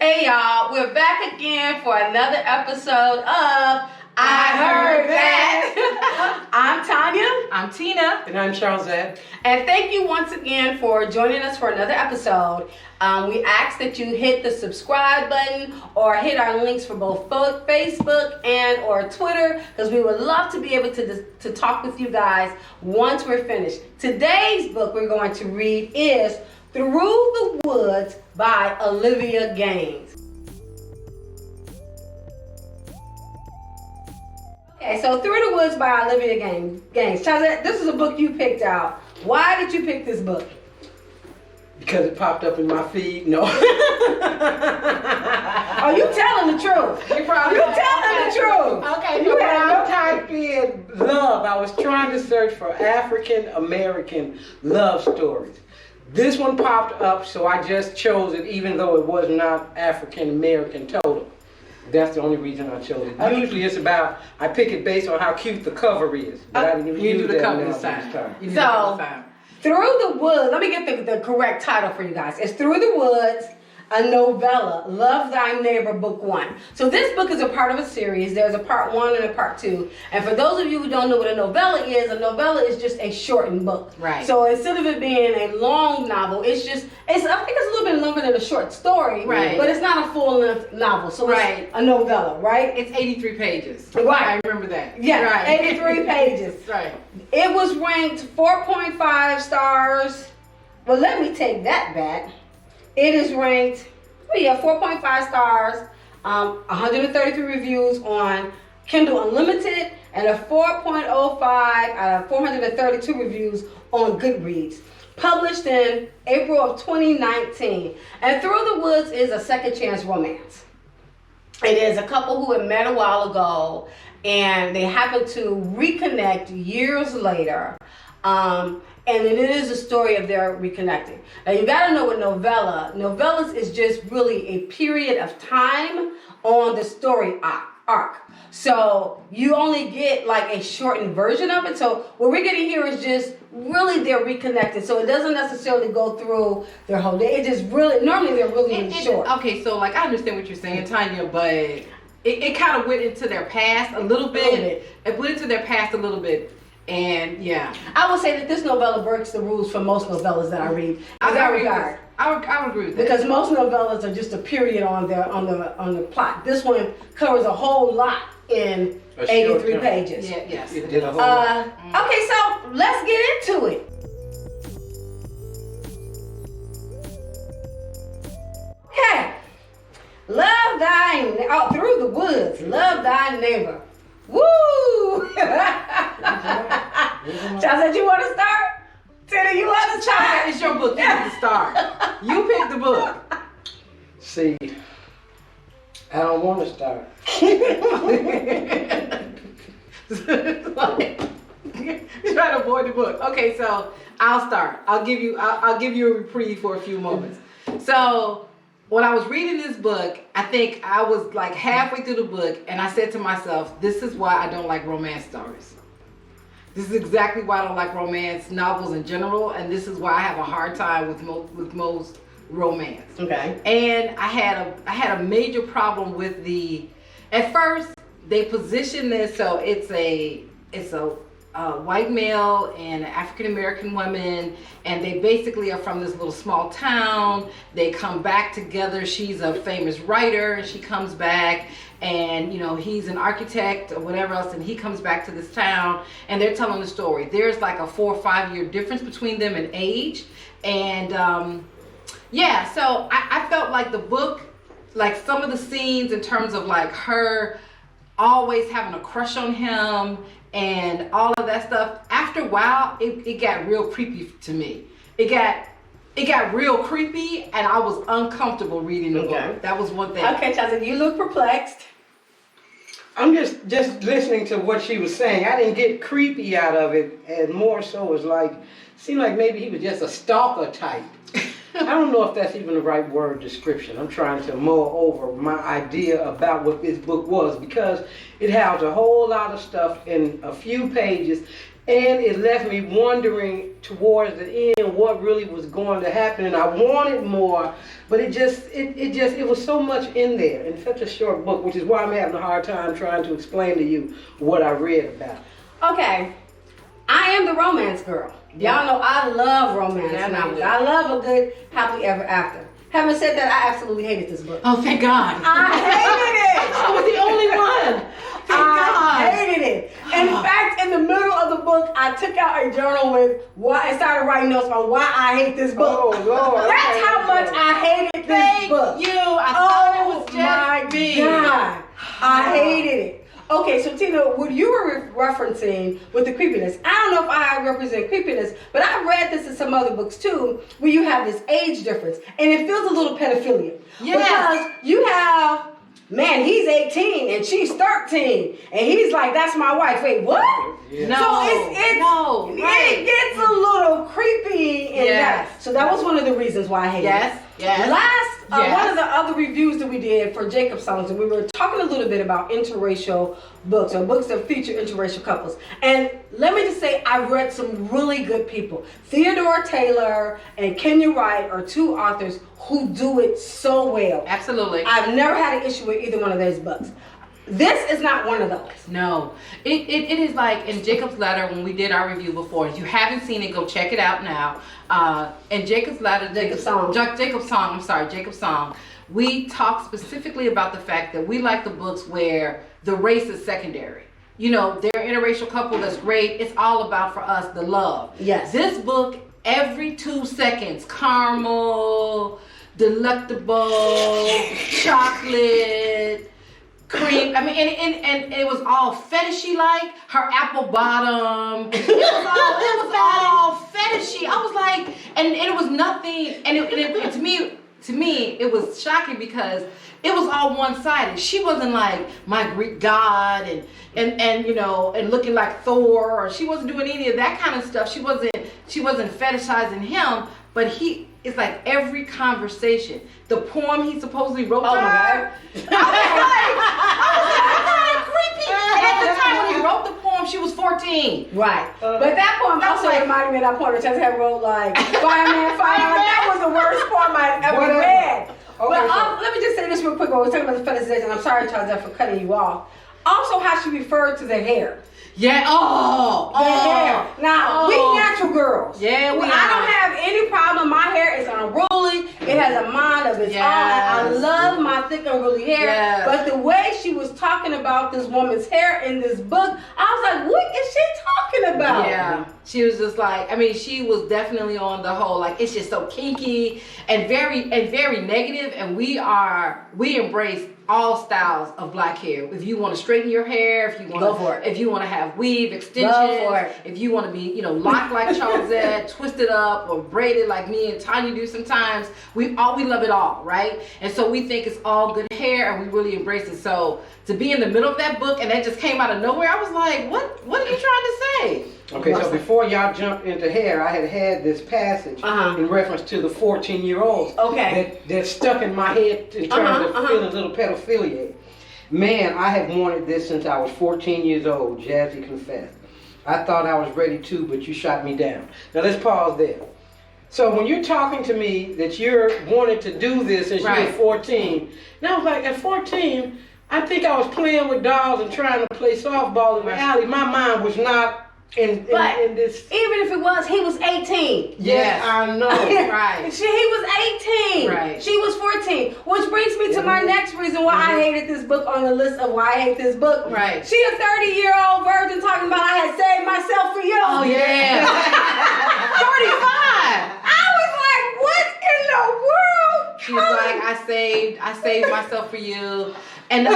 Hey y'all, we're back again for another episode of I Heard That. I'm Tanya. I'm Tina. And I'm Charles Ed. And thank you once again for joining us for another episode. We ask that you hit the subscribe button or hit our links for both Facebook and or Twitter, because we would love to be able to talk with you guys once we're finished. Today's book we're going to read is Through the Woods by Olivia Gaines. Okay, so Through the Woods by Olivia Gaines. Charles, this is a book you picked out. Why did you pick this book? Because it popped up in my feed. No. Oh, you telling the truth. You telling the truth. Okay, you had typed in love. I was trying to search for African American love stories. This one popped up, so I just chose it, even though it was not African American total. That's the only reason I chose it. Okay. Usually it's about, I pick it based on how cute the cover is. But I didn't even use the that cover now this time. So, Through the Woods, let me get the correct title for you guys. It's Through the Woods, a novella, Love Thy Neighbor, Book 1. So this book is a part of a series. There's a part 1 and a part 2. And for those of you who don't know what a novella is just a shortened book. Right. So instead of it being a long novel, I think it's a little bit longer than a short story. Right. But it's not a full-length novel. So it's a novella, right? It's 83 pages. Right. I remember that. Yeah, Right. 83 pages. Right. It was ranked 4.5 stars. Well, let me take that back. It is ranked, 4.5 stars, 133 reviews on Kindle Unlimited, and a 4.05 out of 432 reviews on Goodreads. Published in April of 2019. And Through the Woods is a second chance romance. It is a couple who had met a while ago, and they happen to reconnect years later. And it is a story of their reconnecting. Now you gotta know what novellas is just really a period of time on the story arc. So you only get like a shortened version of it. So what we're getting here is just really they're reconnected. So it doesn't necessarily go through their whole day. It just really, normally they're really short. Okay, so like I understand what you're saying, Tanya, but it kind of went into their past a little bit. It went into their past a little bit. And yeah, I would say that this novella breaks the rules for most novellas that I read. I would agree with that. Because most novellas are just a period on the plot. This one covers a whole lot in 83 pages. Yeah, yes. It did a whole lot. Okay, so let's get into it. Okay. Through the Woods, love thy neighbor. Woo! Chelsea, you want to start? Tina, you want to start? It's your book. You need to start. You pick the book. See, I don't want to start. Try to avoid the book. Okay, so I'll start. I'll give you a reprieve for a few moments. So when I was reading this book, I think I was like halfway through the book, and I said to myself, this is why I don't like romance stories. This is exactly why I don't like romance novels in general, and this is why I have a hard time with most romance. Okay. And I had a major problem with at first they position this so it's a white male and an African American woman, and they basically are from this little small town. They come back together. She's a famous writer, and she comes back, and he's an architect or whatever else, and he comes back to this town, and they're telling the story. There's like a 4 or 5 year difference between them in age, and so I felt like the book, like some of the scenes in terms of like her always having a crush on him and all of that stuff, after a while it got real creepy to me. It got real creepy, and I was uncomfortable reading the book. That was one thing. Okay, Chelsea, you look perplexed. I'm just listening to what she was saying. I didn't get creepy out of it, and more so was seemed like maybe he was just a stalker type. I don't know if that's even the right word description. I'm trying to mull over my idea about what this book was, because it has a whole lot of stuff in a few pages, And it left me wondering towards the end what really was going to happen, and I wanted more, but it was so much in there in such a short book, which is why I'm having a hard time trying to explain to you what I read about. Okay, I am the romance girl. Y'all know I love romance novels. I love a good happily ever after. Having said that, I absolutely hated this book. Oh, thank God. I hated it. I was the only one. Thank God. I hated it. In fact, in the middle of the book, I took out a journal with why and started writing notes on why I hate this book. Oh, Lord. That's how much I hated this book. Thank you. I thought it was just my me. God. I hated it. Okay, so Tina, what you were referencing with the creepiness, I don't know if I represent creepiness, but I've read this in some other books too, where you have this age difference, and it feels a little pedophilia. Yes. Because you have, man, he's 18 and she's 13, and he's like, that's my wife. Wait, what? Yeah. No, So it gets a little creepy in that. So that was one of the reasons why I hated it. Yes. One of the other reviews that we did for Jacob Songs, and we were talking a little bit about interracial books, or books that feature interracial couples. And let me just say, I've read some really good people. Theodore Taylor and Kenya Wright are two authors who do it so well. Absolutely. I've never had an issue with either one of those books. This is not one of those. No. It is like in Jacob's Ladder when we did our review before. If you haven't seen it, go check it out now. In Jacob's Ladder, Jacob's Song, we talked specifically about the fact that we like the books where the race is secondary. You know, they're an interracial couple, that's great. It's all about, for us, the love. Yes. This book, every 2 seconds, caramel, delectable, chocolate, cream. I mean, and it was all fetishy, like her apple bottom. It was all fetishy. I was like, and it was nothing. And it to me, it was shocking because it was all one-sided. She wasn't like my Greek god and you know, and looking like Thor, or she wasn't doing any of that kind of stuff. She wasn't fetishizing him, but it's like every conversation, the poem he supposedly wrote to her. God. I was like, creepy. And at the time when he wrote the poem, she was 14. Right. But that poem also reminded me of that poem that Chester wrote, like, Fireman, Fireman. That was the worst poem I'd ever read. Okay, But let me just say this real quick. When we're talking about the fetishization, I'm sorry, Charles, for cutting you off. Also, how she referred to the hair. Yeah. The hair. Now, we natural girls. Yeah, we I don't have any problem. My hair is unruly. It has a mind of its own. I love my thick unruly hair. Yes. But the way she was talking about this woman's hair in this book, I was like, what is she talking about? Yeah. She was just like, I mean, she was definitely on the whole, like, it's just so kinky and very negative, and we embrace all styles of black hair. If you want to straighten your hair, if you want Go for it. If you want to have weave extensions, Go for it. if you want to be, you know, locked like Charlesette, twisted up, or braided like me and Tanya do sometimes, we love it all, right? And so we think it's all good hair, and we really embrace it. So to be in the middle of that book and that just came out of nowhere, I was like, what are you trying to say? Okay, so before y'all jump into hair, I had this passage in reference to the 14-year-olds that stuck in my head in terms of feeling a little pedophilia. Man, I have wanted this since I was 14 years old, Jazzy confessed. I thought I was ready too, but you shot me down. Now let's pause there. So when you're talking to me that you're wanting to do this since you were 14, now I was like, at 14, I think I was playing with dolls and trying to play softball in the alley. My mind was not in this. Even if it was, he was 18. Yes, I know. Right. He was 18. Right. She was 14. Which brings me to my next reason why I hated this book on the list of why I hate this book. Right. She a 30-year-old virgin talking about I had saved myself for you. Oh, yeah. 35. I was like, what in the world? She's like, I saved myself for you. And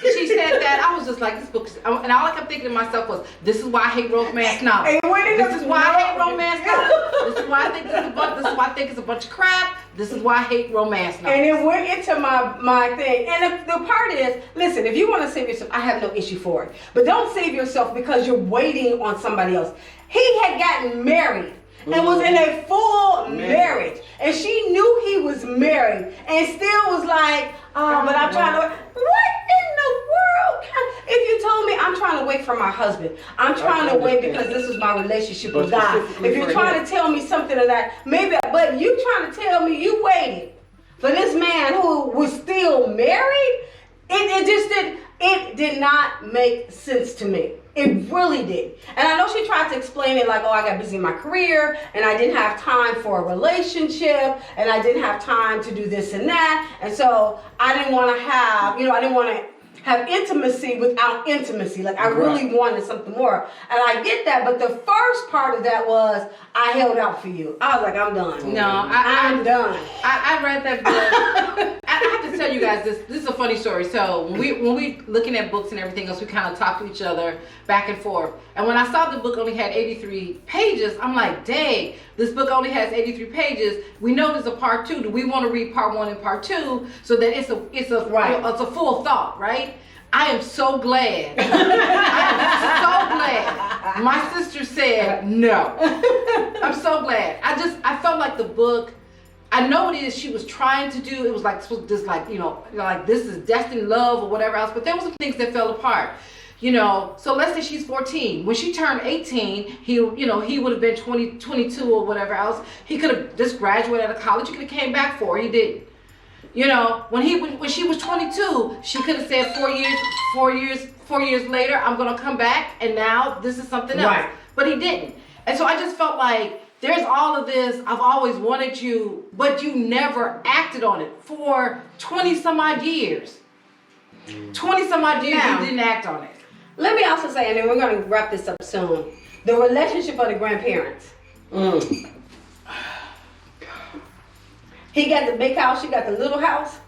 she said that, I was just like, this book is, and all I kept thinking to myself was, this is why I hate romance novels. This is why I hate romance novels. This is why I think it's a bunch of crap. This is why I hate romance novels. And it went into my thing. And the part is, listen, if you want to save yourself, I have no issue for it. But don't save yourself because you're waiting on somebody else. He had gotten married. and was in a full marriage. And she knew he was married and still was like, oh, but I'm trying to, what in the world? If you told me I'm trying to wait for my husband, I'm trying to wait because this is my relationship with God. If you're trying to tell me something of that, maybe, but you trying to tell me you waited for this man who was still married, it did not make sense to me. It really did. And I know she tried to explain it like, oh, I got busy in my career and I didn't have time for a relationship and I didn't have time to do this and that. And so I didn't want to have, I didn't want to have intimacy without intimacy. Like I really wanted something more. And I get that, but the first part of that was I held out for you. I was like, I'm done. No, I'm done. I read that book. I have to tell you guys this. This is a funny story. So when we looking at books and everything else, we kind of talk to each other back and forth. And when I saw the book only had 83 pages, I'm like, dang, this book only has 83 pages. We know there's a part 2. Do we want to read part 1 and part 2 so that it's a full thought, right? I am so glad. I am so glad. My sister said no. I'm so glad. I felt like the book, I know what it is she was trying to do. It was like this, like this is destined love or whatever else. But there were some things that fell apart. So let's say she's 14. When she turned 18, he would have been 20, 22 or whatever else. He could have just graduated out of college. He could have came back for her. He didn't. When she was 22, she could have said 4 years later, I'm gonna come back, and now this is something else. Right. But he didn't. And so I just felt like there's all of this. I've always wanted you, but you never acted on it for 20 some odd years. 20 some odd years now, you didn't act on it. Let me also say, and then we're gonna wrap this up soon. The relationship of the grandparents. He got the big house, she got the little house.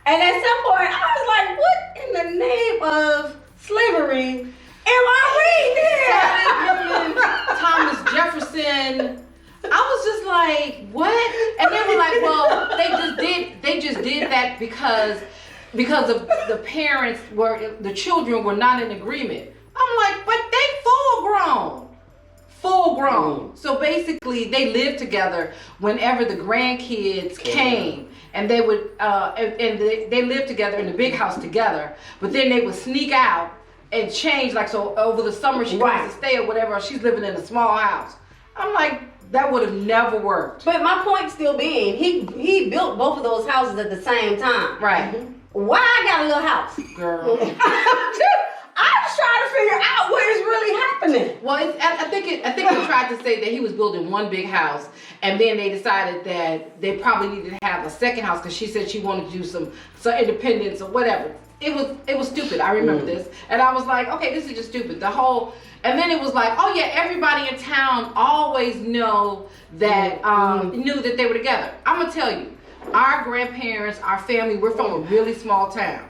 And at some point, I was like, what in the name of slavery am I reading? Thomas Jefferson. I was just like, what? And they were like, well, they just did that because of the parents the children were not in agreement. I'm like, but they full grown. So basically they lived together whenever the grandkids came, and they would they lived together in the big house together, but then they would sneak out and change, like, so over the summer she comes to stay or whatever, she's living in a small house. I'm like, that would have never worked. But my point still being, he built both of those houses at the same time. Right. Why I got a little house? Girl. I'm just trying to figure out what is really happening. Well, I think they tried to say that he was building one big house, and then they decided that they probably needed to have a second house because she said she wanted to do some independence or whatever. It was stupid. I remember this, and I was like, okay, this is just stupid. And then it was like, oh yeah, everybody in town always knew that they were together. I'm gonna tell you, our grandparents, our family, we're from a really small town.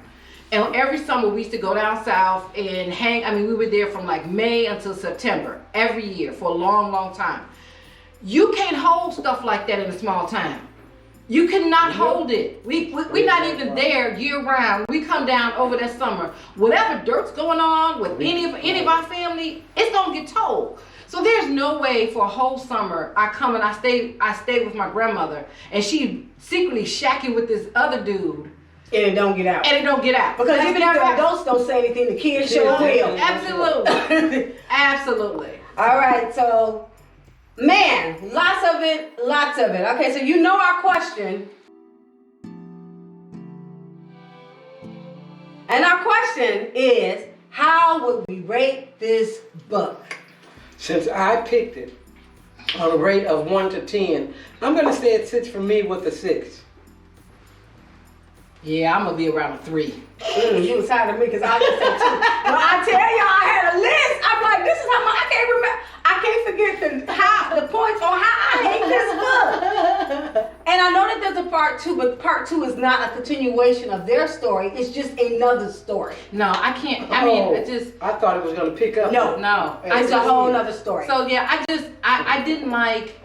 And every summer we used to go down south and hang. I mean, we were there from like May until September every year for a long, long time. You can't hold stuff like that in a small town. You cannot hold it. We're not even there year round. We come down over that summer. Whatever dirt's going on with any of our family, it's gonna get told. So there's no way for a whole summer I come and I stay with my grandmother, and she secretly shacking with this other dude. And it don't get out. Because even if the adults don't say anything, the kids sure will. Absolutely. Absolutely. All right, so, man, lots of it. Okay, so you know our question. And our question is, how would we rate this book? Since I picked it on a rate of 1 to 10, I'm going to say it sits for me with a 6. Yeah, I'm gonna be around a 3. You was higher than me because I just said 2. When I tell y'all I had a list, I'm like, this is how much I can't remember. I can't forget the points on how I hate this book. And I know that there's a part 2, but part 2 is not a continuation of their story. It's just another story. No, I can't. I thought it was gonna pick up. No, it's a whole other story. So yeah, I didn't like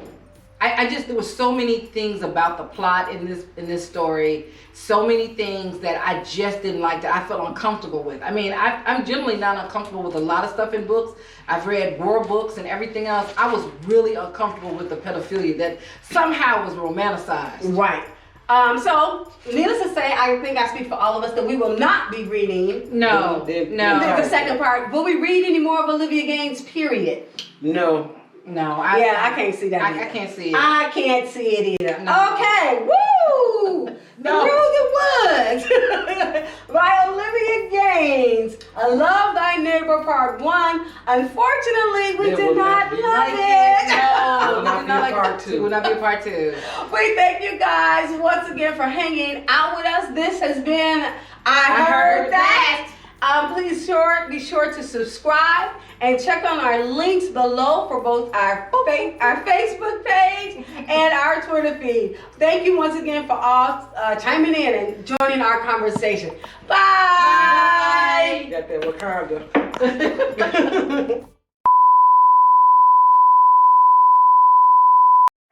I just, there were so many things about the plot in this story, so many things that I just didn't like, that I felt uncomfortable with. I mean, I'm generally not uncomfortable with a lot of stuff in books. I've read war books and everything else. I was really uncomfortable with the pedophilia that somehow was romanticized. Right. So, needless to say, I think I speak for all of us that we will not be reading No. the second part. Will we read any more of Olivia Gaines, period? No. I can't see that either. I can't see it. I can't see it either. No. Okay, woo! No. Through the Woods by Olivia Gaines. I Love Thy Neighbor Part 1. Unfortunately, we did not love it. No, Will not be a part two. Will not be a part 2. We thank you guys once again for hanging out with us. This has been I Heard That. Please be sure to subscribe and check on our links below for both our Facebook page and our Twitter feed. Thank you once again for all chiming in and joining our conversation. Bye. Got that Wakanda.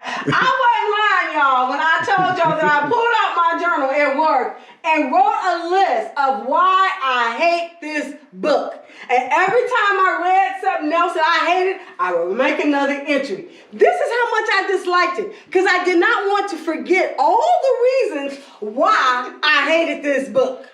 I wasn't lying, y'all, when I told y'all that I pulled out my journal at work and wrote a list of why I hate this book. And every time I read something else that I hated, I would make another entry. This is how much I disliked it, because I did not want to forget all the reasons why I hated this book.